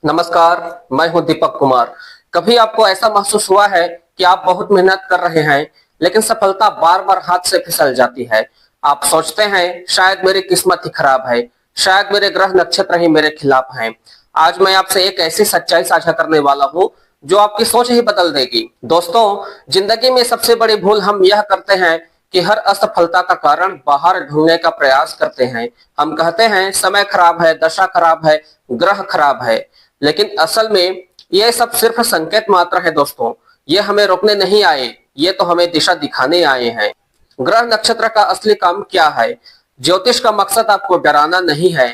नमस्कार। मैं हूं दीपक कुमार। कभी आपको ऐसा महसूस हुआ है कि आप बहुत मेहनत कर रहे हैं लेकिन सफलता बार बार हाथ से फिसल जाती है। आप सोचते हैं शायद मेरी किस्मत ही खराब है, शायद मेरे ग्रह नक्षत्र ही मेरे खिलाफ हैं। आज मैं आपसे एक ऐसी सच्चाई साझा करने वाला हूं जो आपकी सोच ही बदल देगी। दोस्तों, जिंदगी में सबसे बड़ी भूल हम यह करते हैं कि हर असफलता का कारण बाहर ढूंढने का प्रयास करते हैं। हम कहते हैं समय खराब है, दशा खराब है, ग्रह खराब है, लेकिन असल में ये सब सिर्फ संकेत मात्र है। दोस्तों, ये हमें रोकने नहीं आए, ये तो हमें दिशा दिखाने आए हैं। ग्रह नक्षत्र का असली काम क्या है? ज्योतिष का मकसद आपको डराना नहीं है।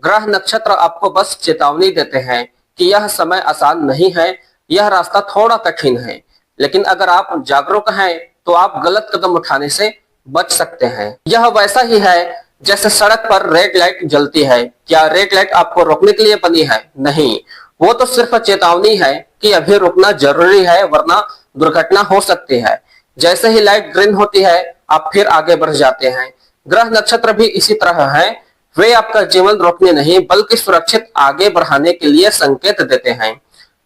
ग्रह नक्षत्र आपको बस चेतावनी देते हैं कि यह समय आसान नहीं है, यह रास्ता थोड़ा कठिन है, लेकिन अगर आप जागरूक हैं तो आप गलत कदम उठाने से बच सकते हैं। यह वैसा ही है जैसे सड़क पर रेड लाइट जलती है। क्या रेड लाइट आपको रोकने के लिए बनी है? नहीं, वो तो सिर्फ चेतावनी है कि अभी रुकना जरूरी है वरना दुर्घटना हो सकती है। जैसे ही लाइट ग्रीन होती है आप फिर आगे बढ़ जाते हैं। ग्रह नक्षत्र भी इसी तरह है। वे आपका जीवन रोकने नहीं बल्कि सुरक्षित आगे बढ़ाने के लिए संकेत देते हैं।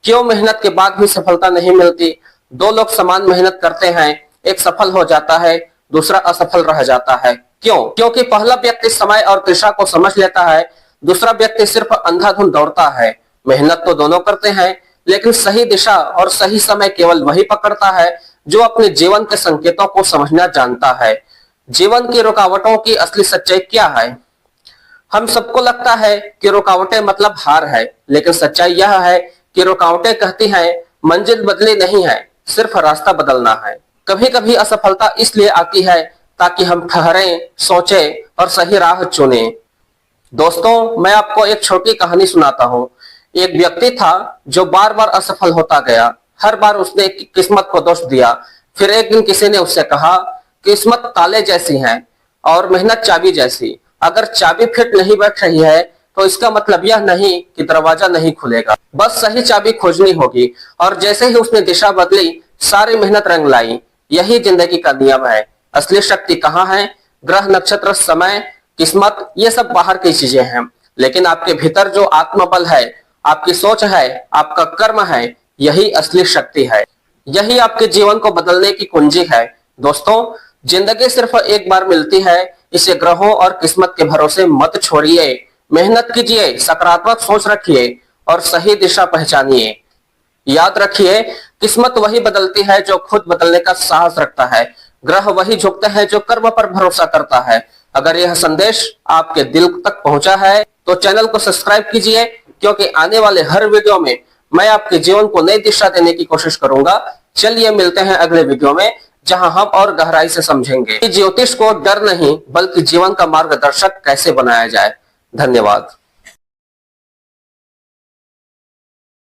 क्यों मेहनत के बाद भी सफलता नहीं मिलती? दो लोग समान मेहनत करते हैं, एक सफल हो जाता है, दूसरा असफल रह जाता है। क्यों? क्योंकि पहला व्यक्ति समय और दिशा को समझ लेता है, दूसरा व्यक्ति सिर्फ अंधाधुंध दौड़ता है। मेहनत तो दोनों करते हैं, लेकिन सही दिशा और सही समय केवल वही पकड़ता है जो अपने जीवन के संकेतों को समझना जानता है। जीवन की रुकावटों की असली सच्चाई क्या है? हम सबको लगता है कि रुकावटें मतलब हार है, लेकिन सच्चाई यह है कि रुकावटें कहती हैं मंजिल बदली नहीं है, सिर्फ रास्ता बदलना है। कभी कभी असफलता इसलिए आती है ताकि हम ठहरें, सोचें और सही राह चुनें। दोस्तों, मैं आपको एक छोटी कहानी सुनाता हूँ। एक व्यक्ति था जो बार बार असफल होता गया। हर बार उसने किस्मत को दोष दिया। फिर एक दिन किसी ने उससे कहा, किस्मत ताले जैसी है और मेहनत चाबी जैसी। अगर चाबी फिट नहीं बैठ रही है तो इसका मतलब यह नहीं कि दरवाजा नहीं खुलेगा, बस सही चाबी खोजनी होगी। और जैसे ही उसने दिशा बदली, सारी मेहनत रंग लाई। यही जिंदगी का नियम है। असली शक्ति कहाँ है? ग्रह नक्षत्र, समय, किस्मत, ये सब बाहर की चीजें हैं, लेकिन आपके भीतर जो आत्मबल है, आपकी सोच है, आपका कर्म है, यही असली शक्ति है। यही आपके जीवन को बदलने की कुंजी है। दोस्तों, जिंदगी सिर्फ एक बार मिलती है, इसे ग्रहों और किस्मत के भरोसे मत छोड़िए। मेहनत कीजिए, सकारात्मक सोच रखिए और सही दिशा पहचानिए। याद रखिए, किस्मत वही बदलती है जो खुद बदलने का साहस रखता है। ग्रह वही झुकते हैं जो कर्म पर भरोसा करता है। अगर यह संदेश आपके दिल तक पहुंचा है तो चैनल को सब्सक्राइब कीजिए, क्योंकि आने वाले हर वीडियो में मैं आपके जीवन को नई दिशा देने की कोशिश करूंगा। चलिए मिलते हैं अगले वीडियो में, जहां हम और गहराई से समझेंगे कि ज्योतिष को डर नहीं बल्कि जीवन का मार्गदर्शक कैसे बनाया जाए। धन्यवाद।